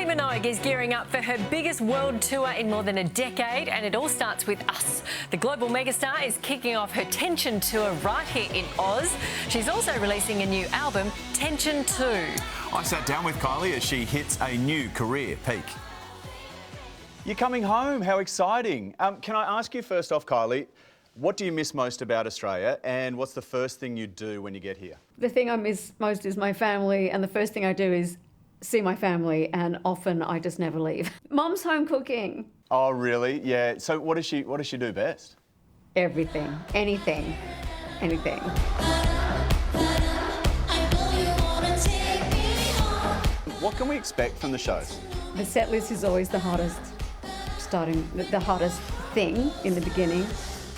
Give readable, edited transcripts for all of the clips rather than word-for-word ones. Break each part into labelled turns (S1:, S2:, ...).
S1: Kylie Minogue is gearing up for her biggest world tour in more than a decade, and it all starts with us. The global megastar is kicking off her Tension tour right here in Oz. She's also releasing a new album, Tension 2.
S2: I sat down with Kylie as she hits a new career peak. You're coming home, how exciting. Can I ask you first off, Kylie, what do you miss most about Australia, and what's the first thing you do when you get here?
S3: The thing I miss most is my family, and the first thing I do is see my family, and often I just never leave. Mum's home cooking.
S2: Oh, really? Yeah. So what does she do best?
S3: Everything, anything.
S2: What can we expect from the shows?
S3: The set list is always the hottest thing in the beginning.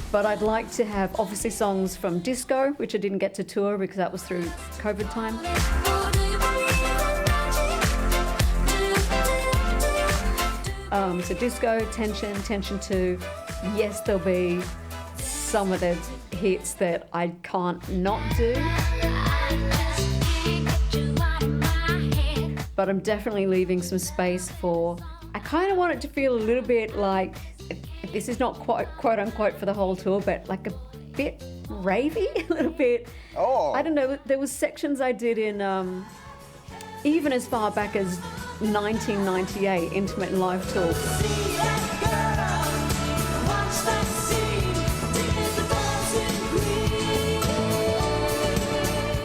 S3: But I'd like to have, obviously, songs from disco, which I didn't get to tour because that was through COVID time. So disco, Tension 2. Yes, there'll be some of the hits that I can't not do. But I'm definitely leaving some space for, I kind of want it to feel a little bit like, this is not quote unquote for the whole tour, but like a bit ravey, a little bit.
S2: Oh.
S3: I don't know, there was sections I did in, even as far back as 1998, Intimate and Live Tour.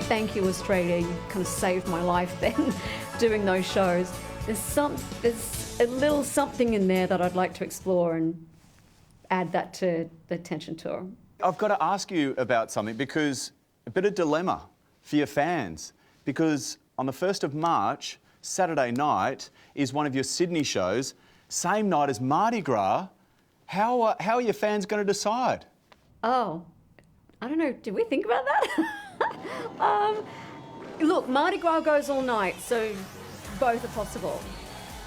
S3: Thank you, Australia, you kind of saved my life then, doing those shows. There's a little something in there that I'd like to explore and add that to the Tension tour.
S2: I've got to ask you about something, because a bit of dilemma for your fans, because on the 1st of March, Saturday night, is one of your Sydney shows, same night as Mardi Gras. How are your fans going to decide?
S3: Oh, I don't know, did we think about that? Look, Mardi Gras goes all night, so both are possible.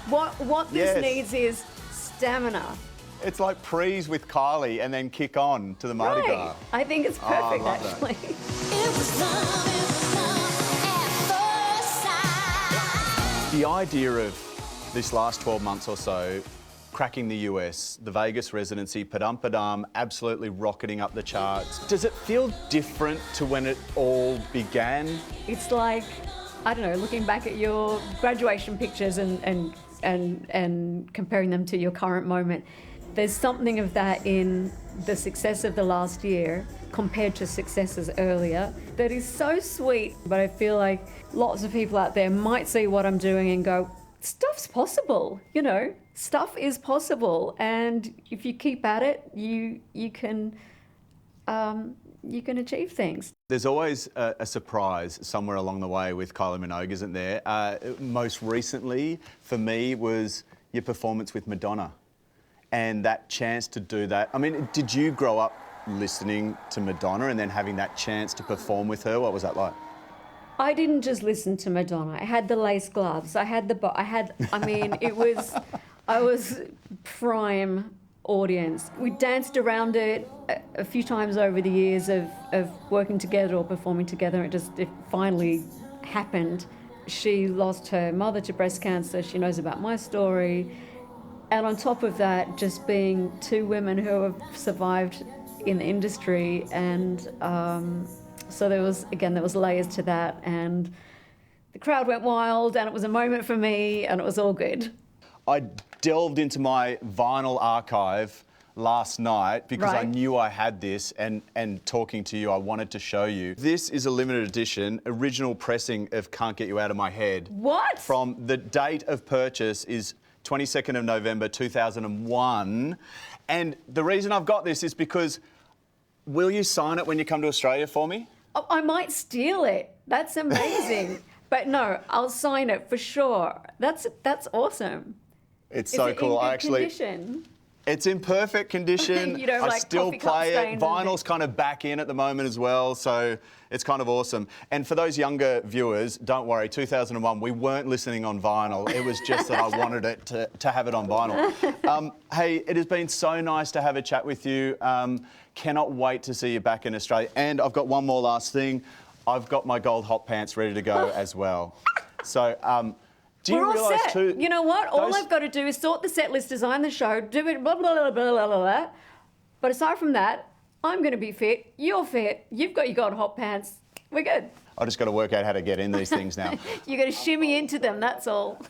S3: What this needs is stamina. It's
S2: like prees with Kylie and then kick on to the Mardi Gras.
S3: I think it's perfect, actually.
S2: The idea of this last 12 months or so, cracking the US, the Vegas residency, padum, absolutely rocketing up the charts. Does it feel different to when it all began?
S3: It's like, I don't know, looking back at your graduation pictures and comparing them to your current moment. There's something of that in the success of the last year compared to successes earlier that is so sweet. But I feel like lots of people out there might see what I'm doing and go, stuff's possible, you know, stuff is possible. And if you keep at it, you can achieve things.
S2: There's always a surprise somewhere along the way with Kylie Minogue, isn't there? Most recently, for me, was your performance with Madonna. And that chance to do that. I mean, did you grow up listening to Madonna and then having that chance to perform with her? What was that like?
S3: I didn't just listen to Madonna. I had the lace gloves. I mean, I was prime audience. We danced around it a few times over the years of working together or performing together. It finally happened. She lost her mother to breast cancer. She knows about my story. And on top of that, just being two women who have survived in the industry. And so there was layers to that. And the crowd went wild, and it was a moment for me, and it was all good.
S2: I delved into my vinyl archive last night because I knew I had this, and talking to you, I wanted to show you. This is a limited edition, original pressing of Can't Get You Out of My Head.
S3: What?
S2: From the date of purchase is 22nd of November 2001. And the reason I've got this is because, will you sign it when you come to Australia for me?
S3: Oh, I might steal it. That's amazing. But no, I'll sign it for sure. That's awesome.
S2: It's so cool.
S3: I actually. Condition?
S2: It's in perfect condition.
S3: You don't
S2: I
S3: like
S2: still play it. Vinyl's kind of back in at the moment as well, so it's kind of awesome. And for those younger viewers, don't worry, 2001, we weren't listening on vinyl. It was just that I wanted it to have it on vinyl. Hey, it has been so nice to have a chat with you. Cannot wait to see you back in Australia. And I've got one more last thing. I've got my gold hot pants ready to go as well. So Do you
S3: We're all
S2: realise
S3: set.
S2: too?
S3: You know what? All
S2: those-
S3: I've got to do is sort the set list, design the show, do it, blah, blah, blah, blah, blah, blah, blah. But aside from that, I'm going to be fit. You're fit. You've got your gold hot pants. We're good.
S2: I just got to work out how to get in these things now.
S3: You got to shimmy into them. That's all.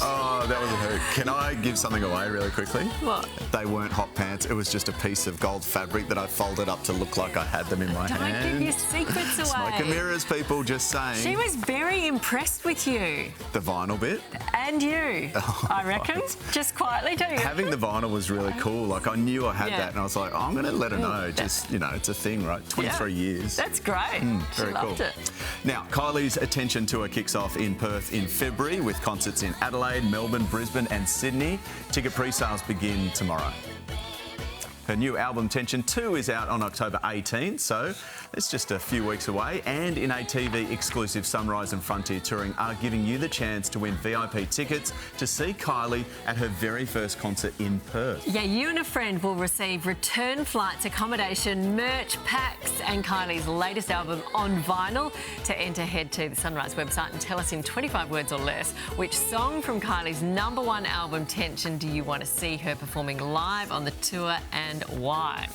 S4: Oh, that was a hoot. Can I give something away really quickly?
S1: What?
S4: They weren't hot pants. It was just a piece of gold fabric that I folded up to look like I had them in my
S1: Don't
S4: hand.
S1: give your secrets away.
S4: Smoke and mirrors, people, just saying.
S1: She was very impressed with you.
S4: The vinyl bit.
S1: And you, I reckon. Just quietly, don't you?
S4: Having the vinyl was really cool. Like, I knew I had
S1: Yeah.
S4: that, and I was like, oh, I'm going to let her know. Just, you know, it's a thing, right? 23 years.
S1: That's great. She
S4: Very cool.
S1: loved it.
S4: Now, Kylie's Attention Tour kicks off in Perth in February with concerts in Adelaide, Melbourne, Brisbane and Sydney. Ticket pre-sales begin tomorrow. Her new album, Tension 2, is out on October 18, so it's just a few weeks away. And in a TV exclusive, Sunrise and Frontier Touring are giving you the chance to win VIP tickets to see Kylie at her very first concert in Perth.
S1: Yeah, you and a friend will receive return flights, accommodation, merch, packs and Kylie's latest album on vinyl. To enter, head to the Sunrise website and tell us in 25 words or less which song from Kylie's #1 album, Tension, do you want to see her performing live on the tour and why.